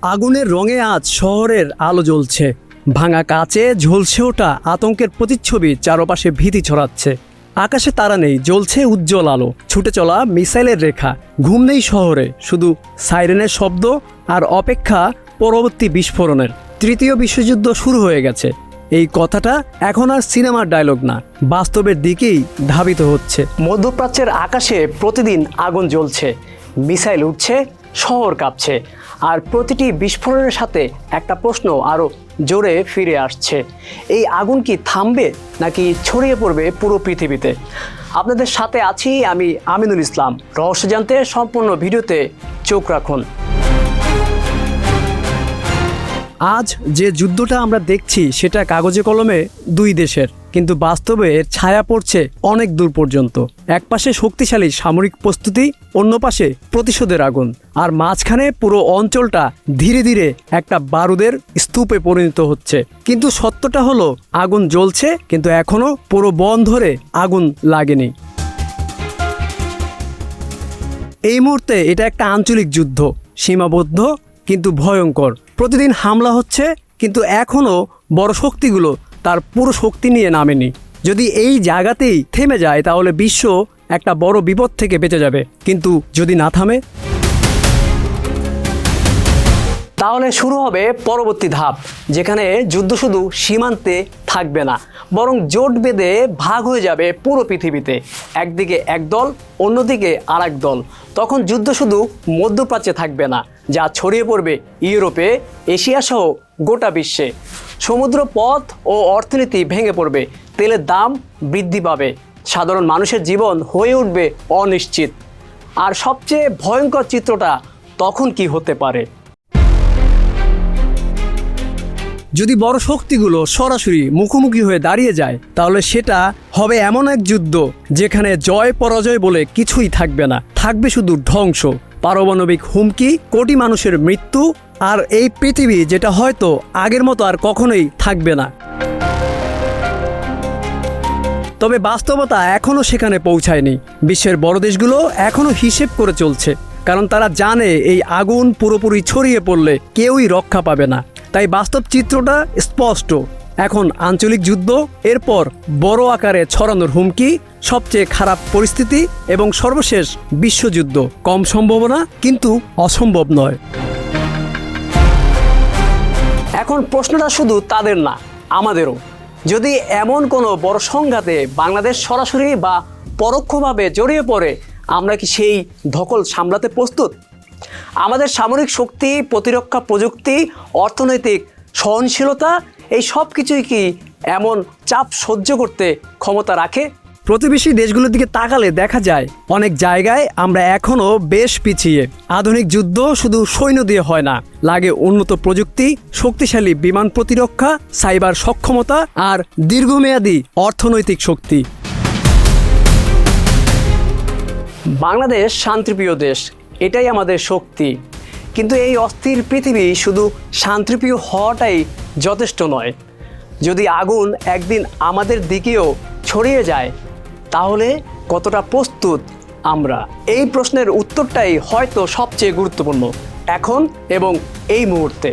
আগুনের রঙে আজ শহরের আলো জ্বলছে, ভাঙা কাচে ঝলসে ওঠা আতঙ্কের প্রতিচ্ছবি চারপাশে ভীতি ছড়াচ্ছে। আকাশে তারা নেই, জ্বলছে উজ্জ্বল আলো, ছুটে চলা মিসাইলের রেখা। ঘুম নেই শহরে, শুধু সাইরেনের শব্দ আর অপেক্ষা পরবর্তী বিস্ফোরণের। তৃতীয় বিশ্বযুদ্ধ শুরু হয়ে গেছে, এই কথাটা এখন আর সিনেমার ডায়লগ না, বাস্তবের দিকেই ধাবিত হচ্ছে। মধ্যপ্রাচ্যের আকাশে প্রতিদিন আগুন জ্বলছে, মিসাইল উঠছে, শহর কাঁপছে, আর প্রতিটি বিস্ফোরণের সাথে একটা প্রশ্ন আরও জোরে ফিরে আসছে। এই আগুন কি থামবে নাকি ছড়িয়ে পড়বে পুরো পৃথিবীতে? আপনাদের সাথে আছি আমি আমিনুল ইসলাম। রহস্য জানতে সম্পূর্ণ ভিডিওতে চোখ রাখুন। আজ যে যুদ্ধটা আমরা দেখছি সেটা কাগজে কলমে দুই দেশের, কিন্তু বাস্তবে এর ছায়া পড়ছে অনেক দূর পর্যন্ত। এক পাশে শক্তিশালী সামরিক প্রস্তুতি, অন্য পাশে প্রতিশোধের আগুন, আর মাঝখানে পুরো অঞ্চলটা ধীরে ধীরে একটা বারুদের স্তূপে পরিণত হচ্ছে। কিন্তু সত্যটা হলো, আগুন জ্বলছে, কিন্তু এখনো পুরো বন ধরে আগুন লাগেনি। এই মুহূর্তে এটা একটা আঞ্চলিক যুদ্ধ, সীমাবদ্ধ কিন্তু ভয়ঙ্কর। প্রতিদিন হামলা হচ্ছে, কিন্তু এখনও বড় শক্তিগুলো তার পুরো শক্তি নিয়ে নামেনি। যদি এই জায়গাতেই থেমে যায় তাহলে বিশ্ব একটা বড় বিপদ থেকে বেঁচে যাবে, কিন্তু যদি না থামে তাহলে শুরু হবে পরবর্তী ধাপ, যেখানে যুদ্ধ শুধু সীমান্তে থাকবে না, বরং জোট বেঁধে ভাগ হয়ে যাবে পুরো পৃথিবীতে। একদিকে এক দল, অন্যদিকে আর এক দল। তখন যুদ্ধ শুধু মধ্যপ্রাচ্যে থাকবে না, যা ছড়িয়ে পড়বে ইউরোপে, এশিয়া সহ গোটা বিশ্বে। সমুদ্র পথ ও অর্থনীতি ভেঙে পড়বে, তেলের দাম বৃদ্ধি পাবে, সাধারণ মানুষের জীবন হয়ে উঠবে অনিশ্চিত। আর সবচেয়ে ভয়ঙ্কর চিত্রটা তখন কি হতে পারে? যদি বড় শক্তিগুলো সরাসরি মুখোমুখি হয়ে দাঁড়িয়ে যায়, তাহলে সেটা হবে এমন এক যুদ্ধ যেখানে জয় পরাজয় বলে কিছুই থাকবে না, থাকবে শুধু ধ্বংস, পারমাণবিক হুমকি, কোটি মানুষের মৃত্যু, আর এই পৃথিবী যেটা হয়তো আগের মতো আর কখনোই থাকবে না। তবে বাস্তবতা এখনও সেখানে পৌঁছায়নি। বিশ্বের বড় দেশগুলো এখনও হিসেব করে চলছে, কারণ তারা জানে এই আগুন পুরোপুরি ছড়িয়ে পড়লে কেউই রক্ষা পাবে না। তাই বাস্তব চিত্রটা স্পষ্ট, এখন আঞ্চলিক যুদ্ধ, এরপর বড় আকারে ছড়ানোর হুমকি, সবচেয়ে খারাপ পরিস্থিতি, এবং সর্বশেষ বিশ্বযুদ্ধ। কম সম্ভাবনা, কিন্তু অসম্ভব নয়। এখন প্রশ্নটা শুধু তাদের না, আমাদেরও। যদি এমন কোনো বড় সংঘাতে বাংলাদেশ সরাসরি বা পরোক্ষভাবে জড়িয়ে পড়ে, আমরা কি সেই ধকল সামলাতে প্রস্তুত? আমাদের সামরিক শক্তি, প্রতিরক্ষা প্রযুক্তি, অর্থনৈতিক সহনশীলতা, এই সব কিছুই কি এমন চাপ সহ্য করতে ক্ষমতা রাখে? প্রতিবেশী দেশগুলোর দিকে তাকালে দেখা যায় অনেক জায়গায় আমরা এখনও বেশ পিছিয়ে। আধুনিক যুদ্ধ শুধু সৈন্য দিয়ে হয় না, লাগে উন্নত প্রযুক্তি, শক্তিশালী বিমান প্রতিরক্ষা, সাইবার সক্ষমতা, আর দীর্ঘমেয়াদী অর্থনৈতিক শক্তি। বাংলাদেশ শান্তিপ্রিয় দেশ, এটাই আমাদের শক্তি। কিন্তু এই অস্থির পৃথিবী শুধু শান্তিপ্রিয় হওয়াটাই যথেষ্ট নয়। যদি আগুন একদিন আমাদের দিকেও ছড়িয়ে যায়, তাহলে কতটা প্রস্তুত আমরা? এই প্রশ্নের উত্তরটাই হয়তো সবচেয়ে গুরুত্বপূর্ণ এখন এবং এই মুহূর্তে।